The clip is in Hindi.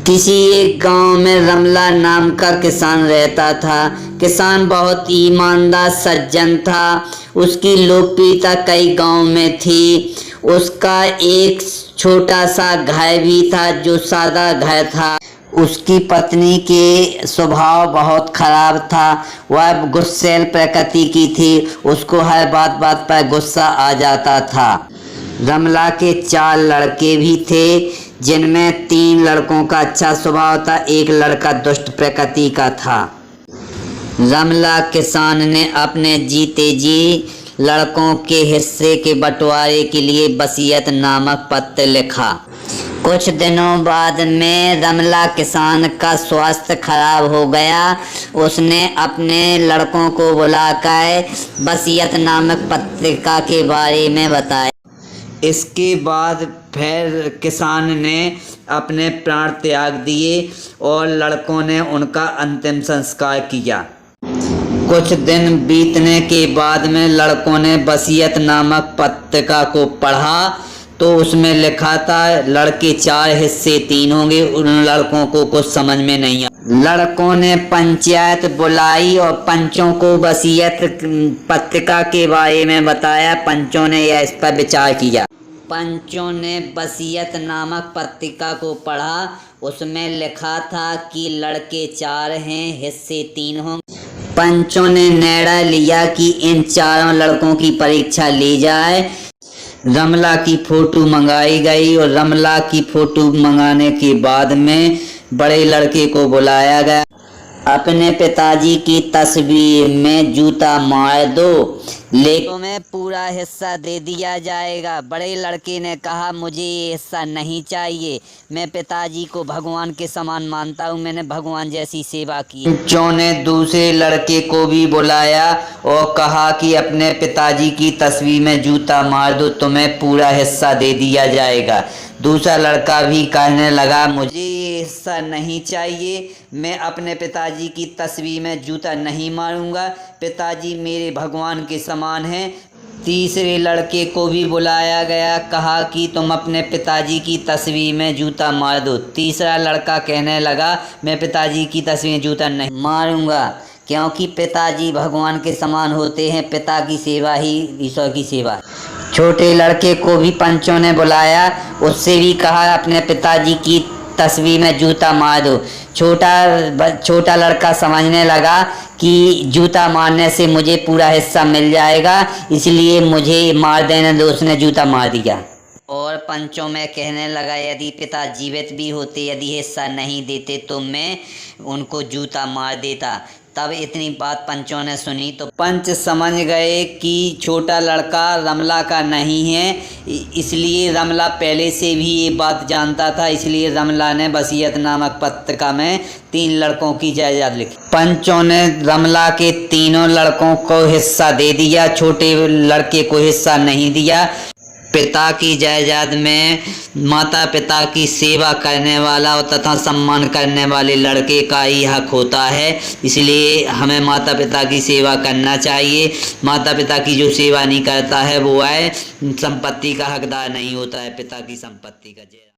किसी एक गांव में रमला नाम का किसान रहता था। किसान बहुत ईमानदार सज्जन था। उसकी लोकप्रियता कई गांव में थी। उसका एक छोटा सा घर भी था जो सादा घर था। उसकी पत्नी के स्वभाव बहुत खराब था। वह गुस्सैल प्रकृति की थी। उसको हर बात बात पर गुस्सा आ जाता था। रमला के 4 लड़के भी थे, जिनमें 3 लड़कों का अच्छा स्वभाव था, एक लड़का दुष्ट प्रकृति का था। रमला किसान ने अपने जीते जी लड़कों के हिस्से के बंटवारे के लिए वसीयत नामक पत्र लिखा। कुछ दिनों बाद में रमला किसान का स्वास्थ्य खराब हो गया। उसने अपने लड़कों को बुलाकर वसीयत नामक पत्रिका के बारे में बताया। इसके बाद फिर किसान ने अपने प्राण त्याग दिए और लड़कों ने उनका अंतिम संस्कार किया। कुछ दिन बीतने के बाद में लड़कों ने वसीयत नामक पत्रिका को पढ़ा तो उसमें लिखा था लड़के 4 हिस्से 3 होंगे। उन लड़कों को कुछ समझ में नहीं आया। लड़कों ने पंचायत बुलाई और पंचों को वसीयत पत्रिका के बारे में बताया। पंचों ने इस पर विचार किया। पंचों ने वसीयत नामक पत्रिका को पढ़ा। उसमें लिखा था कि लड़के 4 हैं, हिस्से 3 होंगे। पंचों ने निर्णय लिया कि इन 4 लड़कों की परीक्षा ली जाए। रमला की फोटो मंगाई गई और रमला की फोटो मंगाने के बाद में बड़े लड़के को बुलाया गया। अपने पिताजी की तस्वीर में जूता मार दो, लेकिन तुम्हें पूरा हिस्सा दे दिया जाएगा। बड़े लड़के ने कहा मुझे ये हिस्सा नहीं चाहिए। मैं पिताजी को भगवान के समान मानता हूँ। मैंने भगवान जैसी सेवा की। पंचों ने दूसरे लड़के को भी बुलाया और कहा कि अपने पिताजी की तस्वीर में जूता मार दो, तुम्हें पूरा हिस्सा दे दिया जाएगा। दूसरा लड़का भी कहने लगा मुझे ये हिस्सा नहीं चाहिए। मैं अपने पिताजी की तस्वीर में जूता नहीं मारूंगा। पिताजी मेरे भगवान के समान हैं। तीसरे लड़के को भी बुलाया गया, कहा कि तुम अपने पिताजी की तस्वीर में जूता मार दो। तीसरा लड़का कहने लगा मैं पिताजी की तस्वीर में जूता नहीं मारूंगा, क्योंकि पिताजी भगवान के समान होते हैं। पिता की सेवा ही ईश्वर की सेवा। छोटे लड़के को भी पंचों ने बुलाया। उससे भी कहा अपने पिताजी की तस्वीर में जूता मार दो। छोटा लड़का समझने लगा कि जूता मारने से मुझे पूरा हिस्सा मिल जाएगा, इसलिए मुझे मार देने दो। उसने जूता मार दिया और पंचों में कहने लगा यदि पिता जीवित भी होते, यदि हिस्सा नहीं देते तो मैं उनको जूता मार देता। तब इतनी बात पंचों ने सुनी तो पंच समझ गए कि छोटा लड़का रमला का नहीं है, इसलिए रमला पहले से भी ये बात जानता था। इसलिए रमला ने वसीयत नामक पत्रिका में 3 लड़कों की जायदाद लिखी। पंचों ने रमला के 3 लड़कों को हिस्सा दे दिया, छोटे लड़के को हिस्सा नहीं दिया। पिता की जायदाद में माता पिता की सेवा करने वाला और तथा सम्मान करने वाले लड़के का ही हक होता है। इसलिए हमें माता पिता की सेवा करना चाहिए। माता पिता की जो सेवा नहीं करता है वो है संपत्ति का हकदार नहीं होता है, पिता की संपत्ति का।